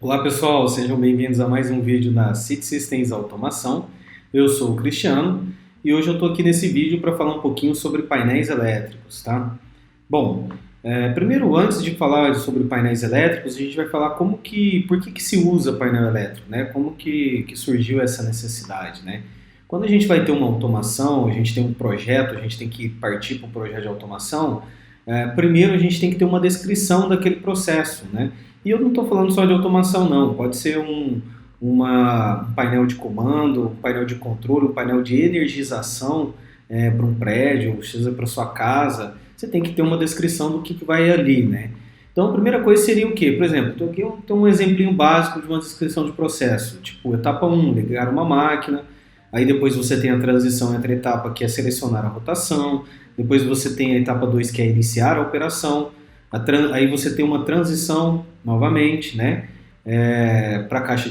Olá pessoal, sejam bem-vindos a mais um vídeo da City Systems Automação. Eu sou o Cristiano e hoje eu estou aqui nesse vídeo para falar um pouquinho sobre painéis elétricos, tá? Bom, primeiro antes de falar sobre painéis elétricos, a gente vai falar por que se usa painel elétrico, né? Como que surgiu essa necessidade, né? Quando a gente vai ter uma automação, a gente tem um projeto, a gente tem que partir para um projeto de automação, primeiro a gente tem que ter uma descrição daquele processo, né? E eu não estou falando só de automação, não. Pode ser um painel de comando, um painel de controle, um painel de energização para um prédio, seja para sua casa. Você tem que ter uma descrição do que vai ali, né? Então, a primeira coisa seria o quê? Por exemplo, aqui tem um exemplinho básico de uma descrição de processo. Tipo, etapa 1, ligar uma máquina. Aí depois você tem a transição entre a etapa que é selecionar a rotação. Depois você tem a etapa 2, que é iniciar a operação. Aí você tem uma transição novamente, né? Para a caixa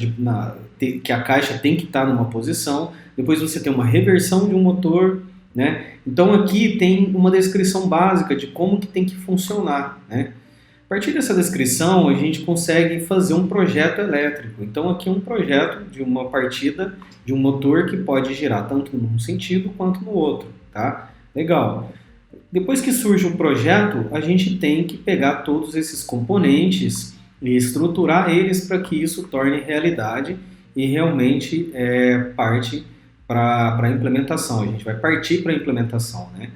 que a caixa tem que estar numa posição. Depois você tem uma reversão de um motor, né? Então aqui tem uma descrição básica de como que tem que funcionar, né? A partir dessa descrição a gente consegue fazer um projeto elétrico. Então aqui é um projeto de uma partida de um motor que pode girar tanto num sentido quanto no outro, tá? Legal. Depois que surge o projeto, a gente tem que pegar todos esses componentes e estruturar eles para que isso torne realidade e realmente parte para a implementação. A gente vai partir para a implementação, né?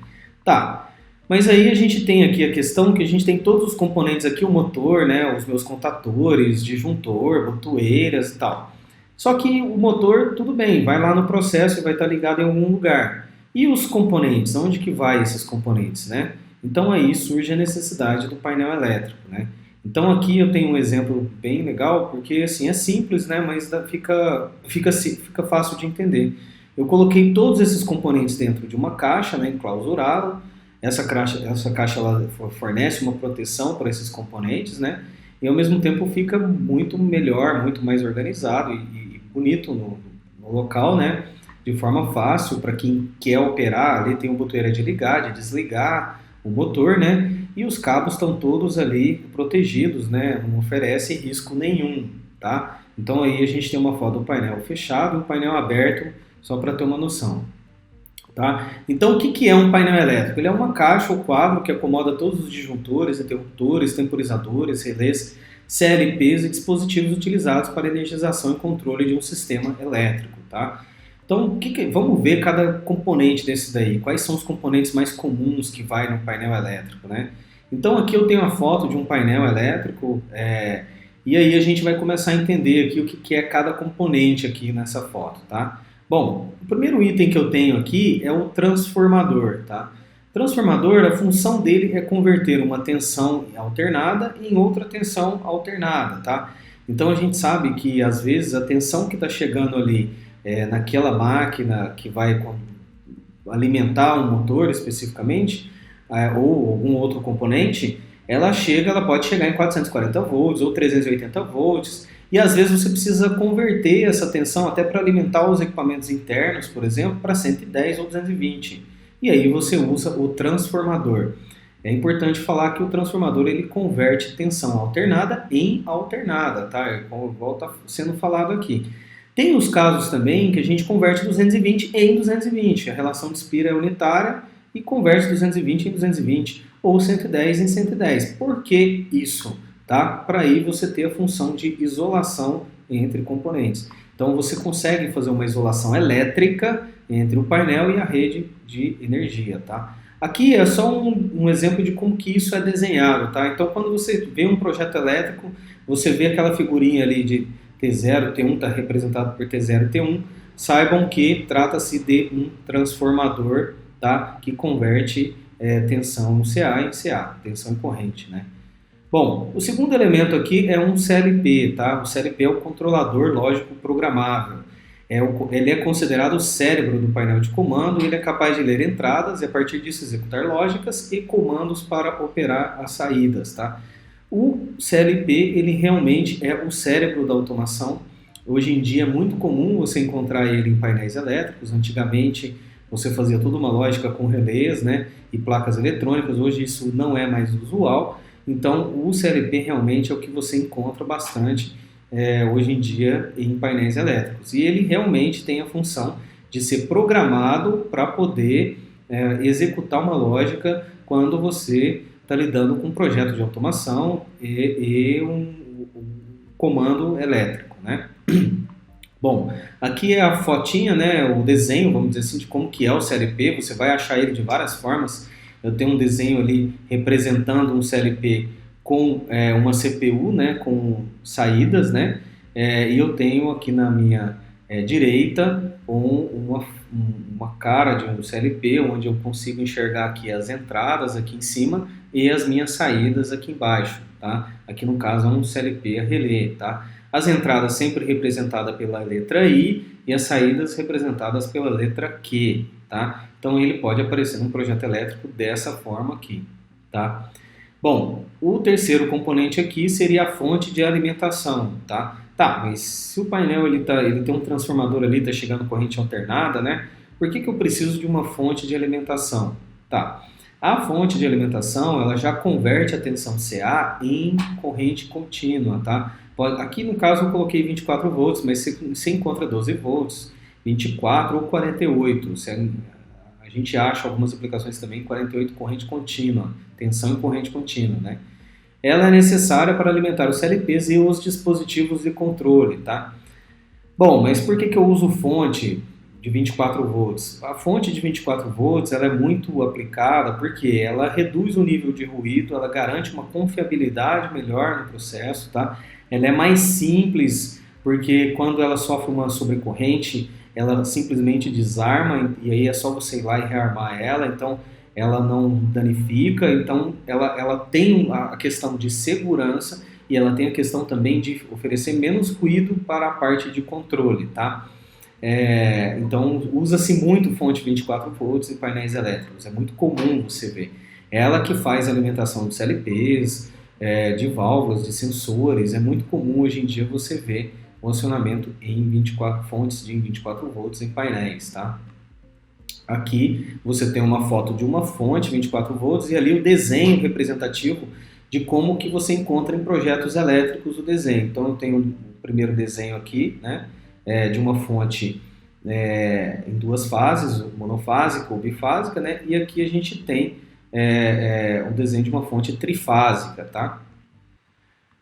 Tá, mas aí a gente tem aqui a questão que a gente tem todos os componentes aqui, o motor, né, os meus contatores, disjuntor, botoeiras e tal. Só que o motor, tudo bem, vai lá no processo e vai estar ligado em algum lugar. E os componentes? Onde que vai esses componentes, né? Então aí surge a necessidade do painel elétrico, né? Então aqui eu tenho um exemplo bem legal, porque assim é simples, né? Mas fica fácil de entender. Eu coloquei todos esses componentes dentro de uma caixa, né, enclausurada. Essa caixa ela fornece uma proteção para esses componentes, né? E ao mesmo tempo fica muito melhor, muito mais organizado e bonito no local, né? De forma fácil para quem quer operar. Ali tem o botoeira de ligar, de desligar o motor, né? E os cabos estão todos ali protegidos, né? Não oferece risco nenhum, tá? Então aí a gente tem uma foto do painel fechado e um painel aberto, só para ter uma noção, tá? Então o que é um painel elétrico? Ele é uma caixa ou quadro que acomoda todos os disjuntores, interruptores, temporizadores, relés, CLPs e dispositivos utilizados para energização e controle de um sistema elétrico, tá? Então, vamos ver cada componente desse daí. Quais são os componentes mais comuns que vai no painel elétrico, né? Então, aqui eu tenho a foto de um painel elétrico e aí a gente vai começar a entender aqui o que é cada componente aqui nessa foto, tá? Bom, o primeiro item que eu tenho aqui é o transformador, tá? Transformador, a função dele é converter uma tensão alternada em outra tensão alternada, tá? Então, a gente sabe que, às vezes, a tensão que está chegando ali naquela máquina que vai alimentar um motor especificamente, ou algum outro componente, ela pode chegar em 440 volts ou 380 volts, e às vezes você precisa converter essa tensão até para alimentar os equipamentos internos, por exemplo, para 110 ou 220. E aí você usa o transformador. É importante falar que o transformador ele converte tensão alternada em alternada, tá? Igual está sendo falado aqui. Tem os casos também que a gente converte 220 em 220. A relação de Spira é unitária e converte 220 em 220 ou 110 em 110. Por que isso? Tá? Para aí você ter a função de isolação entre componentes. Então você consegue fazer uma isolação elétrica entre o painel e a rede de energia. Tá? Aqui é só um exemplo de como que isso é desenhado. Tá? Então quando você vê um projeto elétrico, você vê aquela figurinha ali de T0, T1 está representado por T0 e T1, saibam que trata-se de um transformador, tá? Que converte tensão CA em CA, tensão em corrente, né? Bom, o segundo elemento aqui é um CLP, tá? O CLP é o controlador lógico programável. Ele é considerado o cérebro do painel de comando, ele é capaz de ler entradas e a partir disso executar lógicas e comandos para operar as saídas, tá? O CLP, ele realmente é o cérebro da automação. Hoje em dia é muito comum você encontrar ele em painéis elétricos. Antigamente você fazia toda uma lógica com relés, né, e placas eletrônicas. Hoje isso não é mais usual. Então o CLP realmente é o que você encontra bastante hoje em dia em painéis elétricos. E ele realmente tem a função de ser programado para poder executar uma lógica quando você está lidando com um projeto de automação e um comando elétrico, né? Bom, aqui é a fotinha, né, o desenho, vamos dizer assim, de como que é o CLP. Você vai achar ele de várias formas. Eu tenho um desenho ali representando um CLP com uma CPU, né, com saídas, né, e eu tenho aqui na minha direita uma cara de um CLP, onde eu consigo enxergar aqui as entradas aqui em cima e as minhas saídas aqui embaixo, tá? Aqui no caso é um CLP a relé, tá? As entradas sempre representadas pela letra I e as saídas representadas pela letra Q, tá? Então ele pode aparecer num projeto elétrico dessa forma aqui, tá? Bom, o terceiro componente aqui seria a fonte de alimentação, tá? Tá, mas se o painel ele tem um transformador ali, está chegando corrente alternada, né? Por que eu preciso de uma fonte de alimentação? Tá, a fonte de alimentação ela já converte a tensão CA em corrente contínua, tá? Aqui no caso eu coloquei 24 volts, mas você encontra 12 volts, 24 ou 48. A gente acha algumas aplicações também 48 corrente contínua, tensão em corrente contínua, né? Ela é necessária para alimentar os CLPs e os dispositivos de controle, tá? Bom, mas por que eu uso fonte de 24 volts? A fonte de 24 volts ela é muito aplicada porque ela reduz o nível de ruído, ela garante uma confiabilidade melhor no processo, tá? Ela é mais simples porque quando ela sofre uma sobrecorrente, ela simplesmente desarma e aí é só você ir lá e rearmar ela, então ela não danifica, então ela tem a questão de segurança e ela tem a questão também de oferecer menos ruído para a parte de controle, tá? Então usa-se muito fonte 24 volts em painéis elétricos, é muito comum você ver. Ela que faz a alimentação de CLPs, de válvulas, de sensores, é muito comum hoje em dia você ver o acionamento em 24 fontes de 24 volts em painéis, tá? Aqui você tem uma foto de uma fonte 24 volts e ali o desenho representativo de como que você encontra em projetos elétricos o desenho. Então eu tenho o primeiro desenho aqui, né, de uma fonte em duas fases, monofásica ou bifásica, né, e aqui a gente tem um desenho de uma fonte trifásica, tá?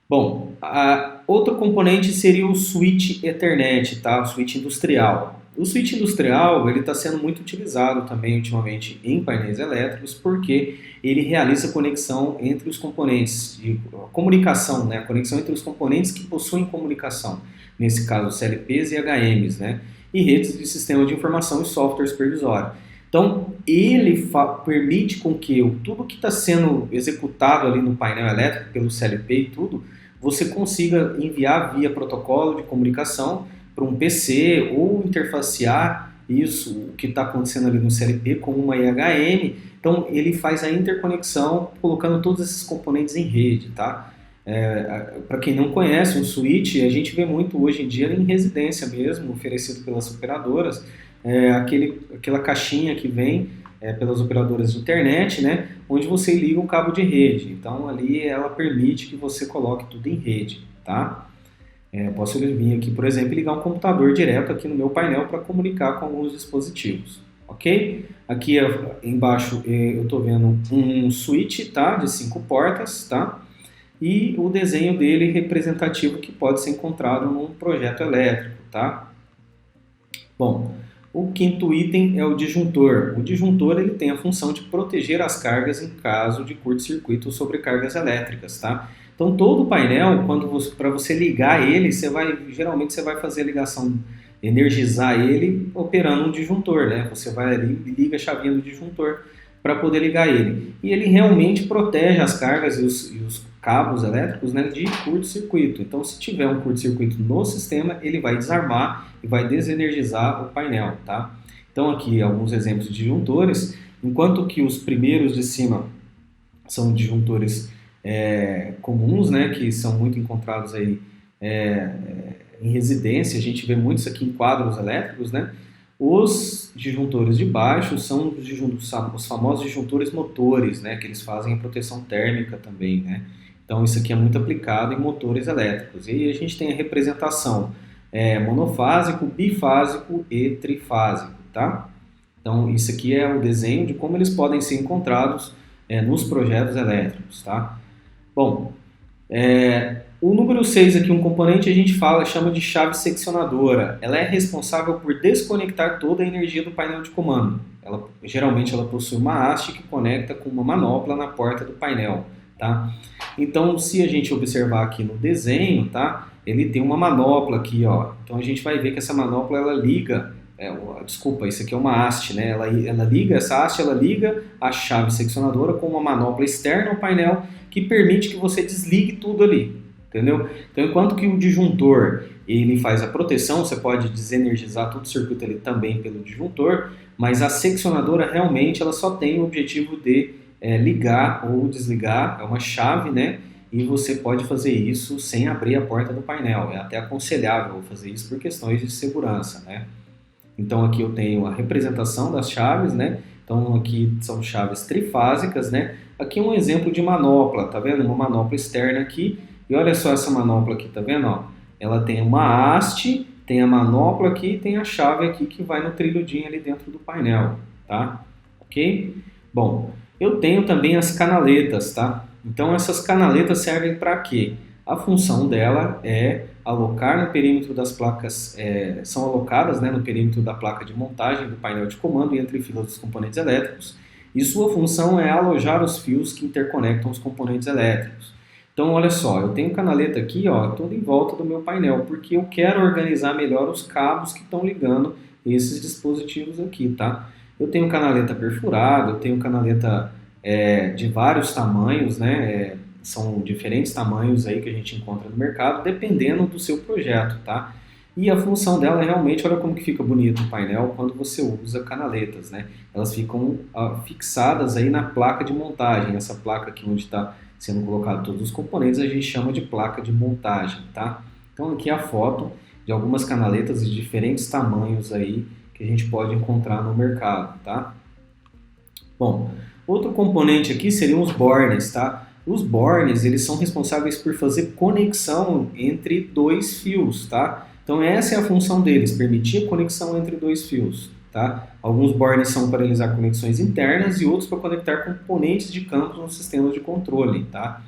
Bom, outro componente seria o switch Ethernet, tá? O switch industrial. O switch industrial ele está sendo muito utilizado também ultimamente em painéis elétricos porque ele realiza conexão entre os componentes de comunicação, né? Conexão entre os componentes que possuem comunicação, nesse caso CLPs e HMs, né? E redes de sistema de informação e software supervisório. Então ele permite com que tudo que está sendo executado ali no painel elétrico pelo CLP e tudo, você consiga enviar via protocolo de comunicação para um PC ou interfacear isso, o que está acontecendo ali no CLP com uma IHM. Então ele faz a interconexão colocando todos esses componentes em rede, tá? Para quem não conhece, um switch a gente vê muito hoje em dia em residência mesmo, oferecido pelas operadoras, aquela caixinha que vem pelas operadoras de internet, né, onde você liga um cabo de rede. Então ali ela permite que você coloque tudo em rede, tá? Posso vir aqui, por exemplo, e ligar um computador direto aqui no meu painel para comunicar com alguns dispositivos, ok? Aqui embaixo eu estou vendo um switch, tá, de 5 portas, tá? E o desenho dele representativo que pode ser encontrado num projeto elétrico, tá? Bom, o quinto item é o disjuntor. O disjuntor ele tem a função de proteger as cargas em caso de curto-circuito ou sobrecargas elétricas, tá? Então todo o painel, para você ligar ele, geralmente você vai fazer a ligação, energizar ele operando um disjuntor, né? Você vai ali e liga a chavinha do disjuntor para poder ligar ele. E ele realmente protege as cargas e os cabos elétricos, né, de curto-circuito. Então se tiver um curto-circuito no sistema, ele vai desarmar e vai desenergizar o painel, tá? Então aqui alguns exemplos de disjuntores, enquanto que os primeiros de cima são disjuntores comuns, né, que são muito encontrados aí em residência, a gente vê muito isso aqui em quadros elétricos, né? Os disjuntores de baixo são os famosos disjuntores motores, né, que eles fazem a proteção térmica também, né? Então isso aqui é muito aplicado em motores elétricos. E aí a gente tem a representação monofásico, bifásico e trifásico, tá? Então isso aqui é o desenho de como eles podem ser encontrados nos projetos elétricos, tá? Bom, o número 6 aqui, um componente, a gente chama de chave seccionadora. Ela é responsável por desconectar toda a energia do painel de comando. Geralmente ela possui uma haste que conecta com uma manopla na porta do painel, tá? Então, se a gente observar aqui no desenho, tá? Ele tem uma manopla aqui, ó. Então a gente vai ver que essa manopla ela liga, desculpa, isso aqui é uma haste, né? Ela liga, essa haste ela liga a chave seccionadora com uma manopla externa ao painel que permite que você desligue tudo ali, entendeu? Então, enquanto que o disjuntor ele faz a proteção, você pode desenergizar todo o circuito ali também pelo disjuntor, mas a seccionadora realmente ela só tem o objetivo de ligar ou desligar, é uma chave, né? E você pode fazer isso sem abrir a porta do painel. É até aconselhável fazer isso por questões de segurança, né? Então aqui eu tenho a representação das chaves, né? Então aqui são chaves trifásicas, né? Aqui é um exemplo de manopla, tá vendo? Uma manopla externa aqui. E olha só essa manopla aqui, tá vendo? Ó, ela tem uma haste, tem a manopla aqui e tem a chave aqui que vai no trilhodinho ali dentro do painel, tá? Ok? Bom, eu tenho também as canaletas, tá? Então essas canaletas servem para quê? A função dela é alocar no perímetro das placas, são alocadas, né, no perímetro da placa de montagem do painel de comando e entre filas dos componentes elétricos, e sua função é alojar os fios que interconectam os componentes elétricos. Então olha só, eu tenho canaleta aqui, ó, toda em volta do meu painel, porque eu quero organizar melhor os cabos que estão ligando esses dispositivos aqui, tá? Eu tenho canaleta perfurada, eu tenho canaleta de vários tamanhos, né? São diferentes tamanhos aí que a gente encontra no mercado, dependendo do seu projeto, tá? E a função dela é realmente, olha como que fica bonito o painel quando você usa canaletas, né? Elas ficam fixadas aí na placa de montagem, essa placa aqui onde está sendo colocado todos os componentes, a gente chama de placa de montagem, tá? Então aqui é a foto de algumas canaletas de diferentes tamanhos aí que a gente pode encontrar no mercado, tá? Bom, outro componente aqui seriam os bornes, tá? Os bornes, eles são responsáveis por fazer conexão entre dois fios, tá? Então essa é a função deles, permitir a conexão entre dois fios, tá? Alguns bornes são para realizar conexões internas e outros para conectar componentes de campos nos sistemas de controle, tá?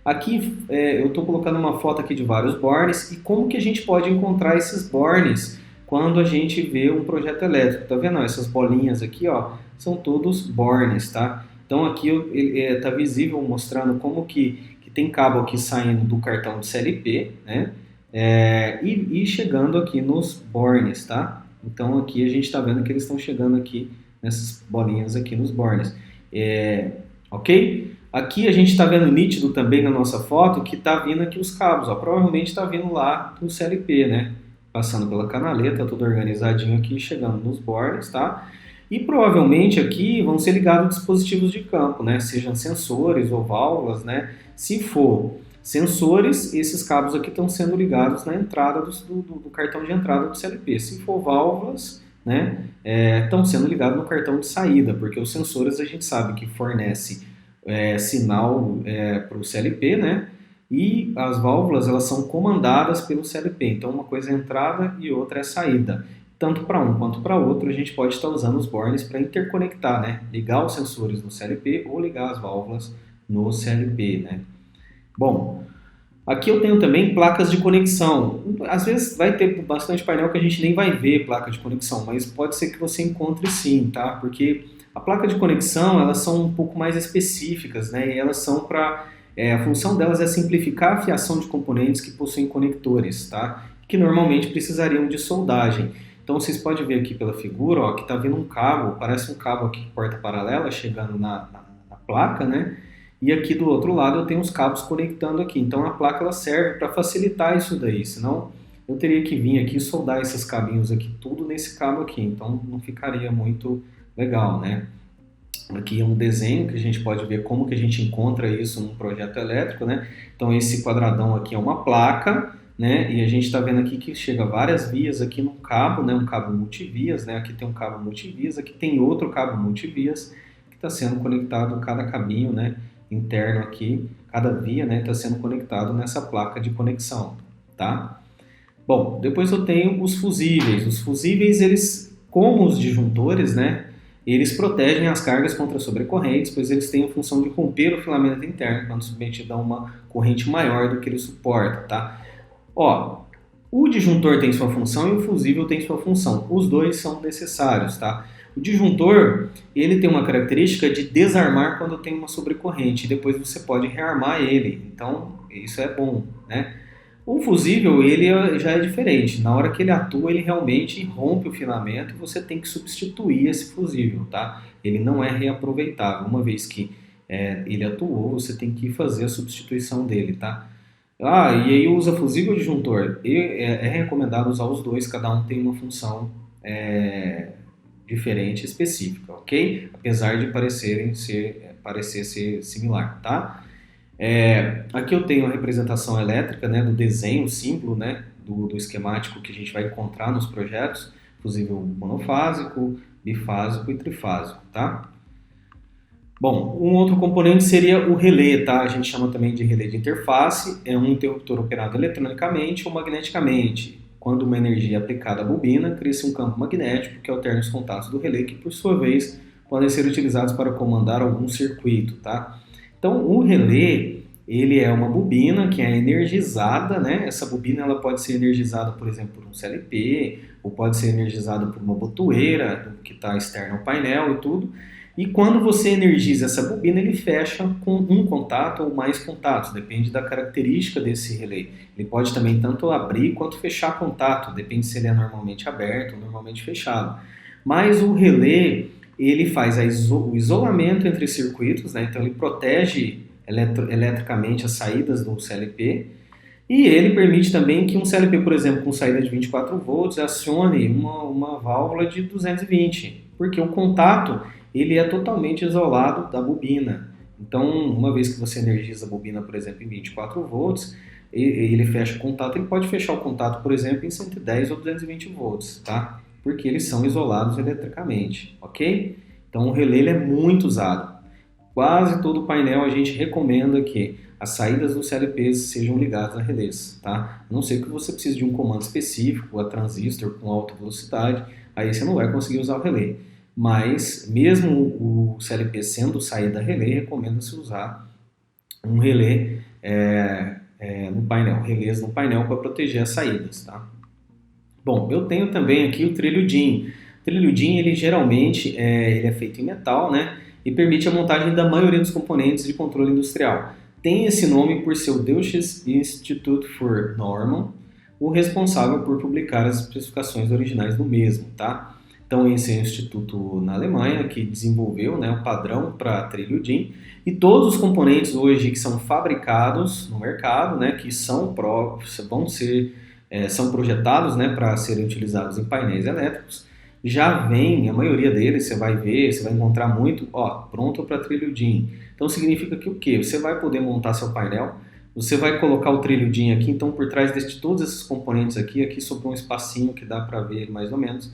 Aqui eu estou colocando uma foto aqui de vários bornes e como que a gente pode encontrar esses bornes quando a gente vê um projeto elétrico, tá vendo? Essas bolinhas aqui, ó, são todos bornes, tá? Então aqui está visível mostrando como que tem cabo aqui saindo do cartão de CLP, né? E chegando aqui nos bornes, tá? Então aqui a gente está vendo que eles estão chegando aqui nessas bolinhas aqui nos bornes. Ok? Aqui a gente está vendo nítido também na nossa foto que está vindo aqui os cabos, ó, provavelmente está vindo lá do CLP, né? Passando pela canaleta, tudo organizadinho aqui, chegando nos bornes, tá? E provavelmente aqui vão ser ligados dispositivos de campo, né? Sejam sensores ou válvulas, né? Se for sensores, esses cabos aqui estão sendo ligados na entrada do cartão de entrada do CLP. Se for válvulas, né? Estão sendo ligados no cartão de saída, porque os sensores a gente sabe que fornece sinal para o CLP, né? E as válvulas elas são comandadas pelo CLP. Então uma coisa é entrada e outra é saída. Tanto para um quanto para outro, a gente pode estar usando os bornes para interconectar, né? Ligar os sensores no CLP ou ligar as válvulas no CLP, né? Bom, aqui eu tenho também placas de conexão. Às vezes vai ter bastante painel que a gente nem vai ver placa de conexão, mas pode ser que você encontre sim, tá? Porque a placa de conexão, elas são um pouco mais específicas, né? E elas são para... a função delas é simplificar a fiação de componentes que possuem conectores, tá? Que normalmente precisariam de soldagem. Então vocês podem ver aqui pela figura, ó, que está vindo um cabo, parece um cabo aqui porta paralela chegando na placa, né? E aqui do outro lado eu tenho os cabos conectando aqui. Então a placa ela serve para facilitar isso daí, senão eu teria que vir aqui e soldar esses cabinhos aqui tudo nesse cabo aqui, então não ficaria muito legal, né? Aqui é um desenho que a gente pode ver como que a gente encontra isso num projeto elétrico, né? Então esse quadradão aqui é uma placa, né? E a gente está vendo aqui que chega várias vias aqui num cabo, né? Um cabo multivias, né? Aqui tem um cabo multivias, aqui tem outro cabo multivias que está sendo conectado cada cabinho, né? interno aqui, cada via, né, está sendo conectado nessa placa de conexão, tá? Bom, depois eu tenho os fusíveis. Os fusíveis, eles, como os disjuntores, né, eles protegem as cargas contra sobrecorrentes, pois eles têm a função de romper o filamento interno quando submetido a uma corrente maior do que ele suporta, tá? Ó, o disjuntor tem sua função e o fusível tem sua função. Os dois são necessários, tá? O disjuntor, ele tem uma característica de desarmar quando tem uma sobrecorrente, e depois você pode rearmar ele. Então, isso é bom, né? O fusível, ele já é diferente. Na hora que ele atua, ele realmente rompe o filamento e você tem que substituir esse fusível, tá? Ele não é reaproveitável. Uma vez que ele atuou, você tem que fazer a substituição dele, tá? Ah, e aí usa fusível ou disjuntor? É recomendado usar os dois, cada um tem uma função diferente, específica, ok? Apesar de parecer ser similar, tá? Aqui eu tenho a representação elétrica, né, do desenho símbolo, né, do esquemático que a gente vai encontrar nos projetos, fusível monofásico, bifásico e trifásico, tá? Bom, um outro componente seria o relé, tá? A gente chama também de relé de interface, é um interruptor operado eletronicamente ou magneticamente. Quando uma energia é aplicada à bobina, cria-se um campo magnético que alterna os contatos do relé, que por sua vez podem ser utilizados para comandar algum circuito, tá? Então, o relé, ele é uma bobina que é energizada, né? Essa bobina ela pode ser energizada, por exemplo, por um CLP, ou pode ser energizada por uma botoeira, que está externa ao painel e tudo. E quando você energiza essa bobina, ele fecha com um contato ou mais contatos, depende da característica desse relé. Ele pode também tanto abrir quanto fechar contato, depende se ele é normalmente aberto ou normalmente fechado. Mas o relé, ele faz o isolamento entre circuitos, né? Então ele protege eletricamente as saídas do CLP, e ele permite também que um CLP, por exemplo, com saída de 24 volts, acione uma válvula de 220, porque o contato ele é totalmente isolado da bobina. Então, uma vez que você energiza a bobina, por exemplo, em 24 volts, ele fecha o contato, ele pode fechar o contato, por exemplo, em 110 ou 220 volts, tá? Porque eles são isolados eletricamente, ok? Então, o relé ele é muito usado. Quase todo painel a gente recomenda que as saídas dos CLPs sejam ligadas a relés, tá? A não ser que você precise de um comando específico, a transistor com alta velocidade, aí você não vai conseguir usar o relé. Mas, mesmo o CLP sendo saída relé, recomenda-se usar um relé no painel, relés no painel para proteger as saídas, tá? Bom, eu tenho também aqui o trilho DIN. O trilho DIN, ele geralmente ele é feito em metal, né? E permite a montagem da maioria dos componentes de controle industrial. Tem esse nome por ser o Deutsches Institut für Normen, o responsável por publicar as especificações originais do mesmo, tá? Então, esse é um instituto na Alemanha que desenvolveu, né, o padrão para trilho DIN, e todos os componentes hoje que são fabricados no mercado, né, que são projetados, né, para serem utilizados em painéis elétricos, já vem, a maioria deles, você vai ver, você vai encontrar muito, pronto para trilho DIN. Então significa que o quê? Você vai poder montar seu painel, você vai colocar o trilho DIN aqui, então por trás de todos esses componentes aqui sobrou um espacinho que dá para ver mais ou menos.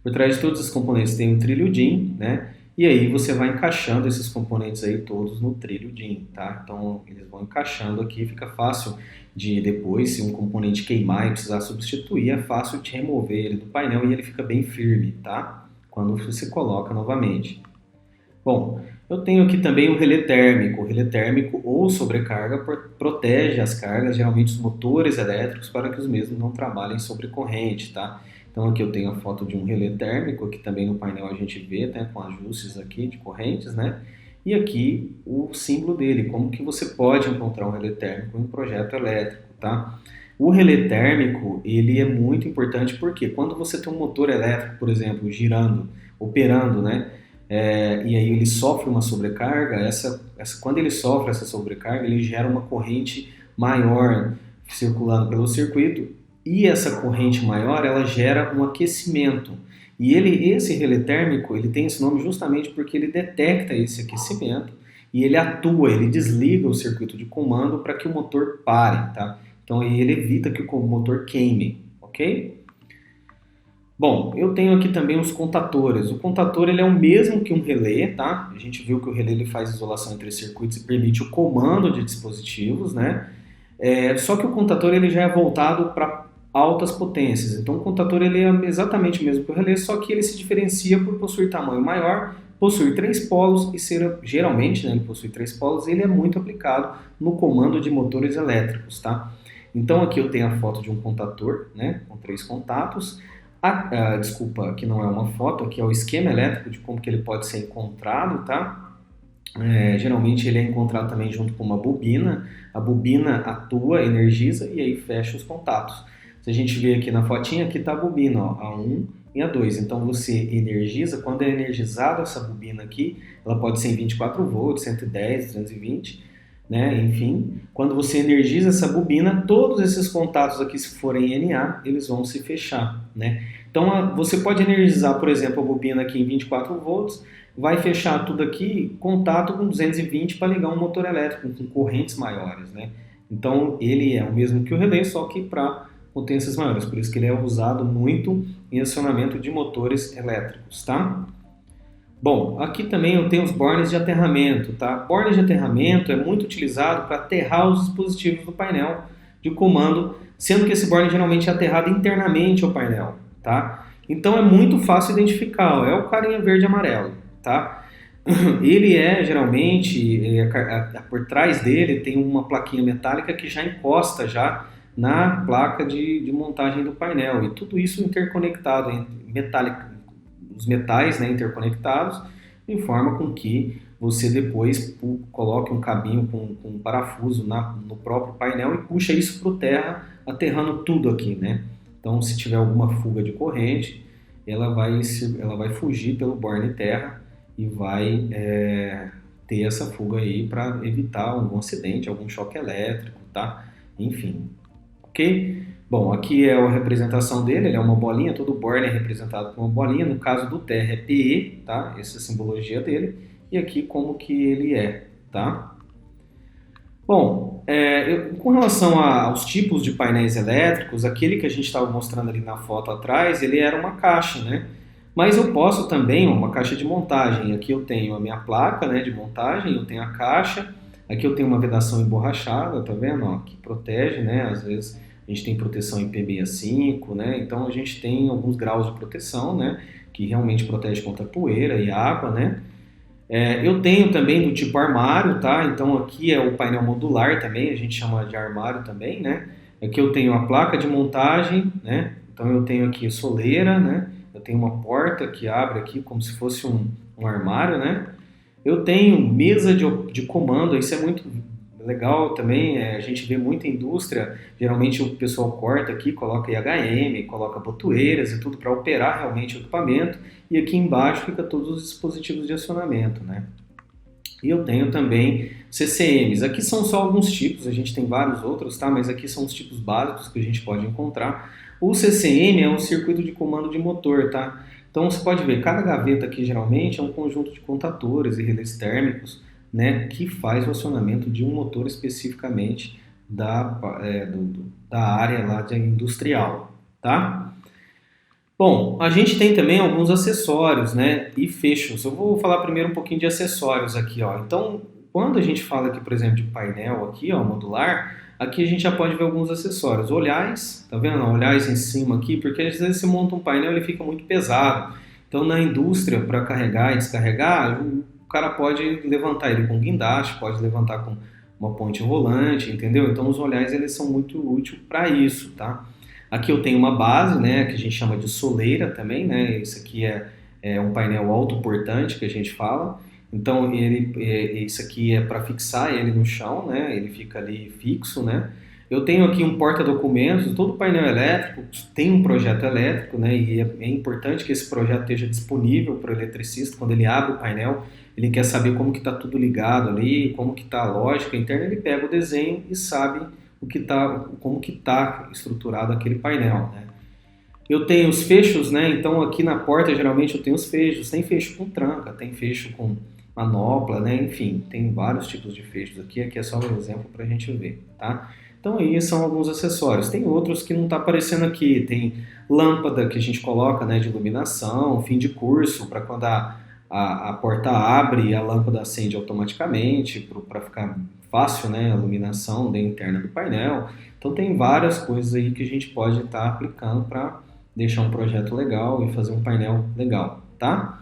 Por trás de todos esses componentes tem um trilho DIN, né? E aí você vai encaixando esses componentes aí todos no trilho DIN, tá? Então eles vão encaixando aqui, fica fácil de depois, se um componente queimar e precisar substituir, é fácil de remover ele do painel e ele fica bem firme, tá? Quando você coloca novamente. Bom, eu tenho aqui também o relé térmico. O relé térmico ou sobrecarga protege as cargas, geralmente os motores elétricos, para que os mesmos não trabalhem sobre corrente, tá? Então aqui eu tenho a foto de um relé térmico, aqui também no painel a gente vê, né, com ajustes aqui de correntes, né? E aqui o símbolo dele, como que você pode encontrar um relé térmico em um projeto elétrico, tá? O relé térmico, ele é muito importante porque quando você tem um motor elétrico, por exemplo, girando, operando, né? E aí ele sofre uma sobrecarga, quando ele sofre essa sobrecarga, ele gera uma corrente maior circulando pelo circuito, e essa corrente maior, ela gera um aquecimento. E esse relé térmico, ele tem esse nome justamente porque ele detecta esse aquecimento e ele atua, ele desliga o circuito de comando para que o motor pare, tá? Então ele evita que o motor queime, ok? Bom, eu tenho aqui também os contatores. O contator ele é o mesmo que um relé, tá? A gente viu que o relé ele faz isolação entre circuitos e permite o comando de dispositivos, né? Só que o contator ele já é voltado para altas potências. Então o contator ele é exatamente o mesmo que o relé, só que ele se diferencia por possuir tamanho maior, possuir três polos e ser geralmente, né, ele possui três polos e ele é muito aplicado no comando de motores elétricos, tá? Então aqui eu tenho a foto de um contator, né, com três contatos. Desculpa, aqui não é uma foto, aqui é o esquema elétrico de como que ele pode ser encontrado, tá? Geralmente ele é encontrado também junto com uma bobina. A bobina atua, energiza e aí fecha os contatos. Se a gente vê aqui na fotinha, aqui está a bobina, ó, A1 e A2. Então você energiza, quando é energizada essa bobina aqui, ela pode ser em 24 volts, 110, 220, né? Enfim, quando você energiza essa bobina, todos esses contatos aqui, se forem NA, eles vão se fechar, né? Então você pode energizar, por exemplo, a bobina aqui em 24 volts, vai fechar tudo aqui, contato com 220 para ligar um motor elétrico com correntes maiores, né? Então ele é o mesmo que o relé, só que para potências maiores, por isso que ele é usado muito em acionamento de motores elétricos, tá? Bom, aqui também eu tenho os bornes de aterramento, tá? Borne de aterramento é muito utilizado para aterrar os dispositivos do painel de comando, sendo que esse borne geralmente é aterrado internamente ao painel, tá? Então é muito fácil identificar, ó, é o carinha verde e amarelo, tá? Ele geralmente, por trás dele tem uma plaquinha metálica que já encosta já na placa de montagem do painel, e tudo isso interconectado, os metais, né, interconectados, de forma com que você depois coloque um cabinho com um parafuso no próprio painel e puxa isso para o terra, aterrando tudo aqui, né? Então, se tiver alguma fuga de corrente, ela vai fugir pelo borne terra e vai ter essa fuga aí para evitar algum acidente, algum choque elétrico, tá? Enfim, ok? Bom, aqui é a representação dele, ele é uma bolinha, todo borne é representado com uma bolinha, no caso do terra é PE, tá? Essa é a simbologia dele, e aqui como que ele é, tá? Bom, com relação aos tipos de painéis elétricos, aquele que a gente estava mostrando ali na foto atrás, ele era uma caixa, né? Mas eu posso também, uma caixa de montagem, aqui eu tenho a minha placa, né, de montagem, eu tenho a caixa, aqui eu tenho uma vedação emborrachada, tá vendo? Ó, que protege, né? Às vezes a gente tem proteção IP65, né? Então a gente tem alguns graus de proteção, né? Que realmente protege contra poeira e água, né? Eu tenho também do tipo armário, tá? Então aqui é o painel modular também, a gente chama de armário também, né? Aqui eu tenho a placa de montagem, né? Então eu tenho aqui soleira, né? Eu tenho uma porta que abre aqui como se fosse um armário, né? Eu tenho mesa de comando, isso é muito legal também, a gente vê muita indústria, geralmente o pessoal corta aqui, coloca IHM, coloca botoeiras e tudo para operar realmente o equipamento, e aqui embaixo fica todos os dispositivos de acionamento, né? E eu tenho também CCMs, aqui são só alguns tipos, a gente tem vários outros, tá? Mas aqui são os tipos básicos que a gente pode encontrar. O CCM é um circuito de comando de motor, tá? Então você pode ver, cada gaveta aqui geralmente é um conjunto de contadores e relés térmicos, né, que faz o acionamento de um motor especificamente da área lá de industrial, tá? Bom, a gente tem também alguns acessórios, né, e fechos. Eu vou falar primeiro um pouquinho de acessórios aqui, ó. Então, quando a gente fala aqui, por exemplo, de painel aqui, ó, modular, aqui a gente já pode ver alguns acessórios. Olhais, tá vendo? Olhais em cima aqui, porque às vezes você monta um painel e ele fica muito pesado. Então, na indústria, para carregar e descarregar, o cara pode levantar ele com guindaste, pode levantar com uma ponte rolante, entendeu? Então, os olhais, eles são muito úteis para isso, tá? Aqui eu tenho uma base, né, que a gente chama de soleira também, né? Isso aqui é um painel autoportante que a gente fala. Então, isso aqui é para fixar ele no chão, né? Ele fica ali fixo, né? Eu tenho aqui um porta-documentos, todo painel elétrico tem um projeto elétrico, né? E é importante que esse projeto esteja disponível para o eletricista. Quando ele abre o painel, ele quer saber como que está tudo ligado ali, como que está a lógica interna, ele pega o desenho e sabe como que está estruturado aquele painel, né? Eu tenho os fechos, né? Então aqui na porta geralmente eu tenho os fechos. Tem fecho com tranca, tem fecho com manopla, né? Enfim, tem vários tipos de fechos aqui. Aqui é só um exemplo para a gente ver, tá? Então aí são alguns acessórios. Tem outros que não está aparecendo aqui. Tem lâmpada que a gente coloca, né, de iluminação, fim de curso, para quando a porta abre, a lâmpada acende automaticamente, para ficar fácil, né, a iluminação da interna do painel. Então tem várias coisas aí que a gente pode estar aplicando para deixar um projeto legal e fazer um painel legal, tá?